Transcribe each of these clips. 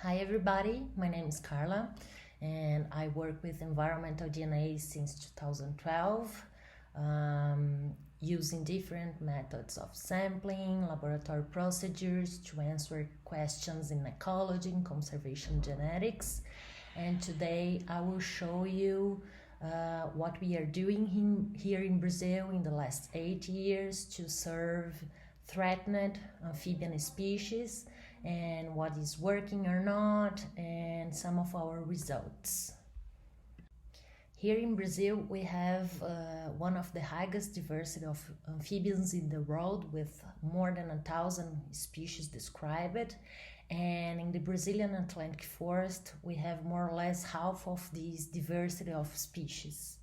Hi everybody, my name is Carla and I work with environmental DNA since 2012 using different methods of sampling, laboratory procedures to answer questions in ecology and conservation genetics. And today I will show you what we are doing here in Brazil in the last 8 years to serve threatened amphibian species and what is working or not and some of our results. Here in Brazil we have one of the highest diversity of amphibians in the world with more than 1,000 species described, and in the Brazilian Atlantic forest we have more or less half of this diversity of species.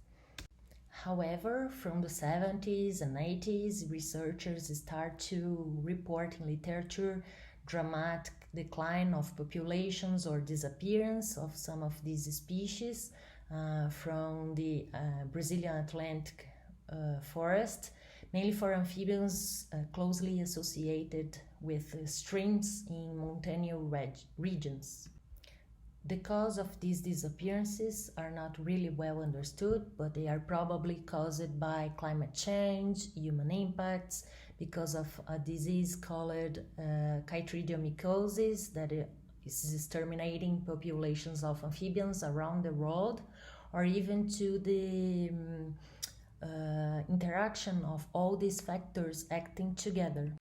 However, from the 70s and 80s, researchers start to report in literature dramatic decline of populations or disappearance of some of these species from the Brazilian Atlantic forest, mainly for amphibians closely associated with streams in mountainous regions. The cause of these disappearances are not really well understood, but they are probably caused by climate change, human impacts, because of a disease called chytridiomycosis that is exterminating populations of amphibians around the world, or even to the interaction of all these factors acting together.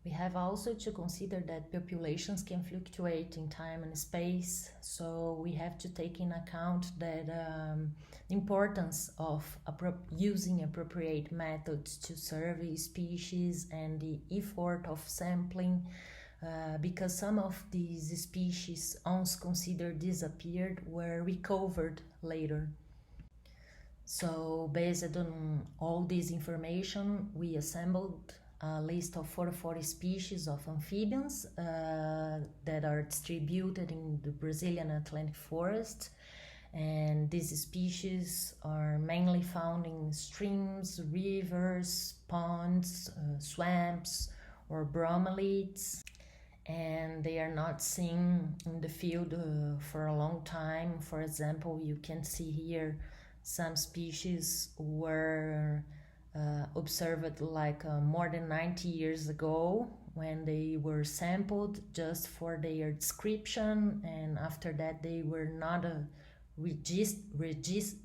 We have also to consider that populations can fluctuate in time and space, so we have to take in account that the importance of using appropriate methods to survey species and the effort of sampling, because some of these species once considered disappeared were recovered later. So based on all this information, we assembled a list of 44 species of amphibians that are distributed in the Brazilian Atlantic forest, and these species are mainly found in streams, rivers, ponds, swamps or bromeliads, and they are not seen in the field for a long time. For example, you can see here some species were observed like more than 90 years ago when they were sampled just for their description, and after that they were not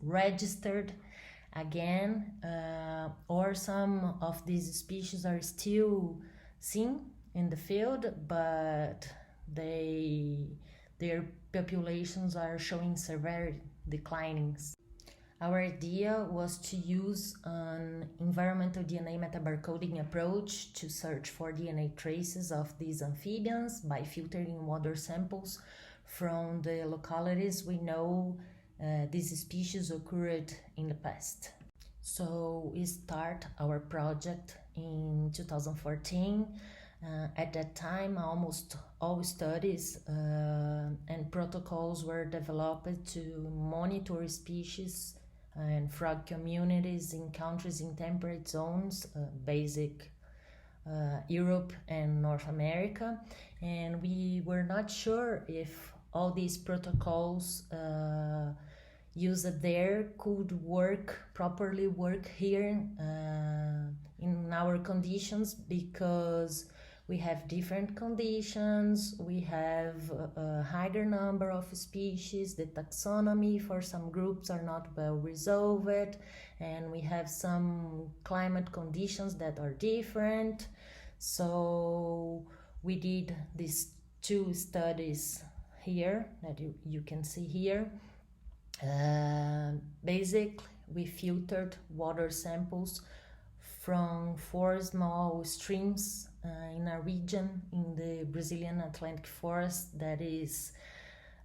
registered again, or some of these species are still seen in the field, but their populations are showing severe declining. Our idea was to use an environmental DNA metabarcoding approach to search for DNA traces of these amphibians by filtering water samples from the localities we know these species occurred in the past. So we start our project in 2014. At that time, almost all studies and protocols were developed to monitor species and frog communities in countries in temperate zones, basic Europe and North America, and we were not sure if all these protocols used there could properly work here in our conditions, because we have different conditions, we have a higher number of species, the taxonomy for some groups are not well resolved, and we have some climate conditions that are different. So we did these two studies here that you can see here. Basically, we filtered water samples from 4 small streams in a region in the Brazilian Atlantic forest that is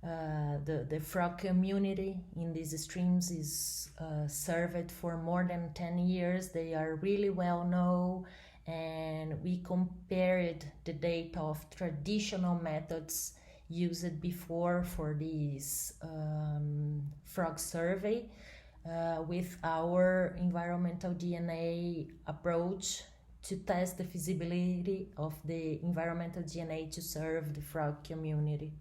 the frog community in these streams is served for more than 10 years. They are really well known, and we compared the data of traditional methods used before for this frog survey with our environmental DNA approach to test the feasibility of the environmental DNA to serve the frog community.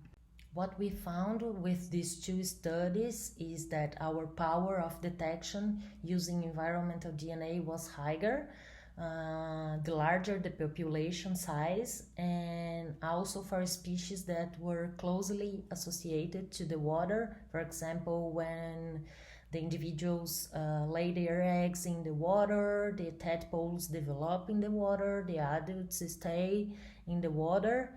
What we found with these two studies is that our power of detection using environmental DNA was higher, the larger the population size, and also for species that were closely associated to the water. For example, when the individuals lay their eggs in the water, the tadpoles develop in the water, the adults stay in the water.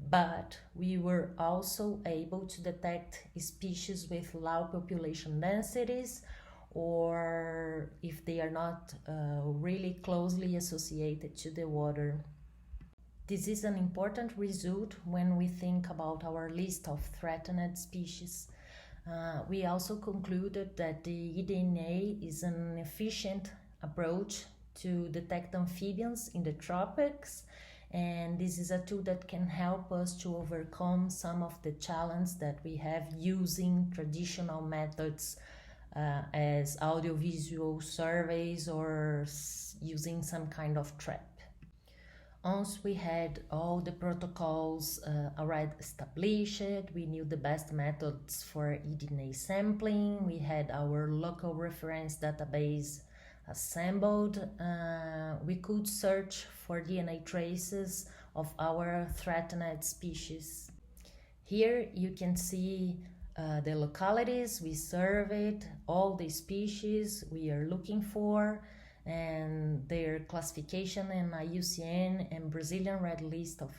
But we were also able to detect species with low population densities, or if they are not really closely associated to the water. This is an important result when we think about our list of threatened species. We also concluded that the eDNA is an efficient approach to detect amphibians in the tropics, and this is a tool that can help us to overcome some of the challenges that we have using traditional methods as audiovisual surveys or using some kind of trap. Once we had all the protocols already established, we knew the best methods for eDNA sampling, we had our local reference database assembled, we could search for DNA traces of our threatened species. Here you can see the localities we surveyed, all the species we are looking for, and their classification in IUCN and Brazilian Red List of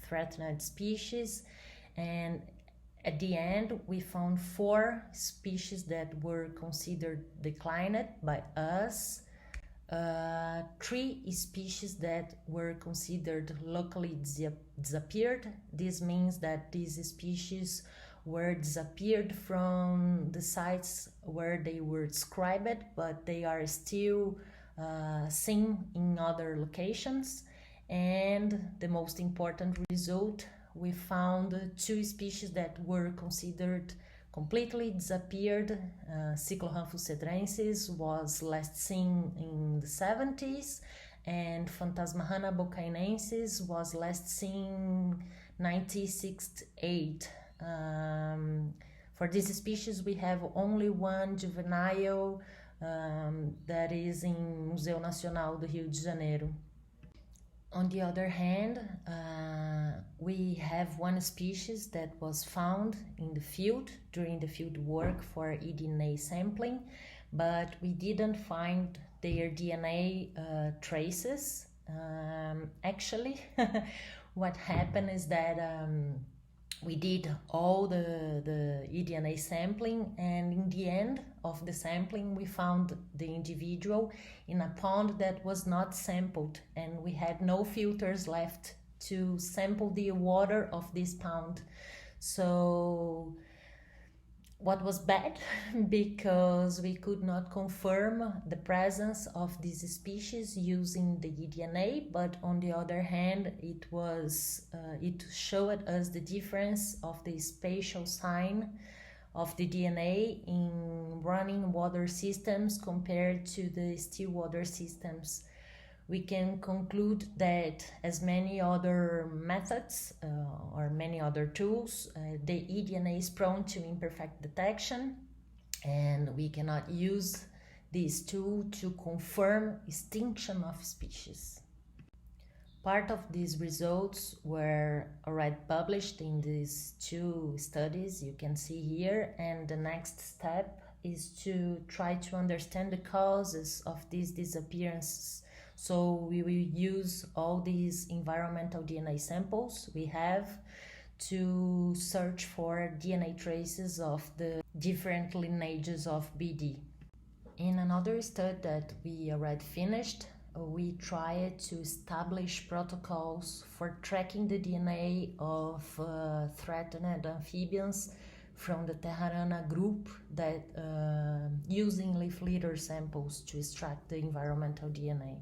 threatened species. And at the end, we found 4 species that were considered declined by us, 3 species that were considered locally disappeared. This means that these species were disappeared from the sites where they were described, but they are still seen in other locations. And the most important result, we found 2 species that were considered completely disappeared. Cyclohranthus cedrensis was last seen in the 70s, and Phantasmarana bocainensis was last seen 1968. For this species, we have only 1 juvenile that is in Museu Nacional do Rio de Janeiro. On the other hand, we have 1 species that was found in the field during the field work for eDNA sampling, but we didn't find their DNA traces. Actually, what happened is that we did all the eDNA sampling, and in the end of the sampling we found the individual in a pond that was not sampled, and we had no filters left to sample the water of this pond. So what was bad, because we could not confirm the presence of this species using the eDNA, but on the other hand, it showed us the difference of the spatial sign of the DNA in running water systems compared to the still water systems. We can conclude that, as many other methods or many other tools, the eDNA is prone to imperfect detection, and we cannot use this tool to confirm extinction of species. Part of these results were already published in these 2 studies you can see here, and the next step is to try to understand the causes of these disappearances. So we will use all these environmental DNA samples we have to search for DNA traces of the different lineages of BD. In another study that we already finished, we tried to establish protocols for tracking the DNA of threatened amphibians from the Terrarana group that using leaf litter samples to extract the environmental DNA.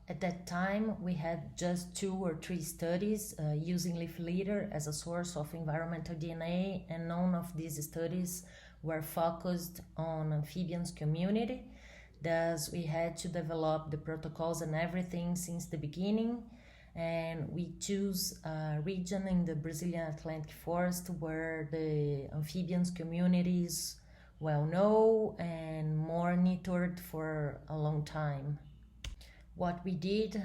At that time, we had just 2 or 3 studies using leaf litter as a source of environmental DNA, and none of these studies were focused on amphibians community. Thus, we had to develop the protocols and everything since the beginning, and we choose a region in the Brazilian Atlantic forest where the amphibians community is well known and monitored for a long time. What we did,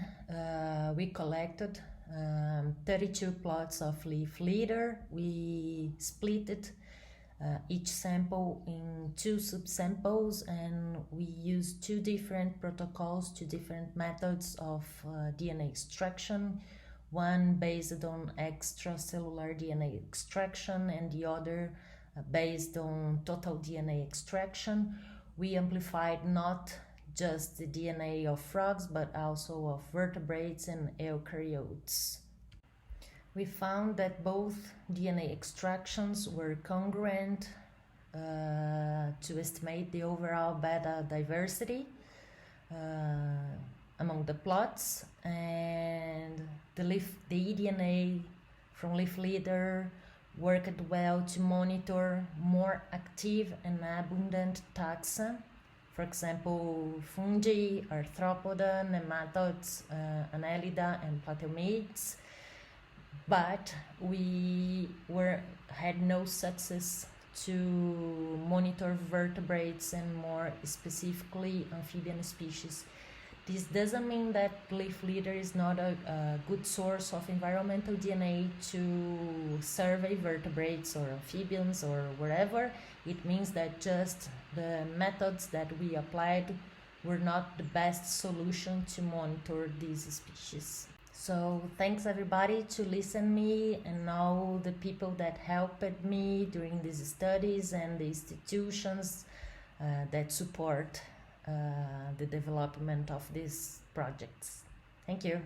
we collected 32 plots of leaf litter. We split it, each sample in 2 subsamples, and we used 2 different protocols, 2 different methods of DNA extraction, one based on extracellular DNA extraction and the other based on total DNA extraction. We amplified not just the DNA of frogs, but also of vertebrates and eukaryotes. We found that both DNA extractions were congruent to estimate the overall beta diversity among the plots, and the eDNA from leaf litter worked well to monitor more active and abundant taxa. For example, fungi, arthropoda, nematodes, annelida, and plateumids. But we had no success to monitor vertebrates and more specifically amphibian species. This doesn't mean that leaf litter is not a good source of environmental DNA to survey vertebrates or amphibians or wherever. It means that just the methods that we applied were not the best solution to monitor these species. So thanks everybody to listen me, and all the people that helped me during these studies and the institutions that support the development of these projects. Thank you.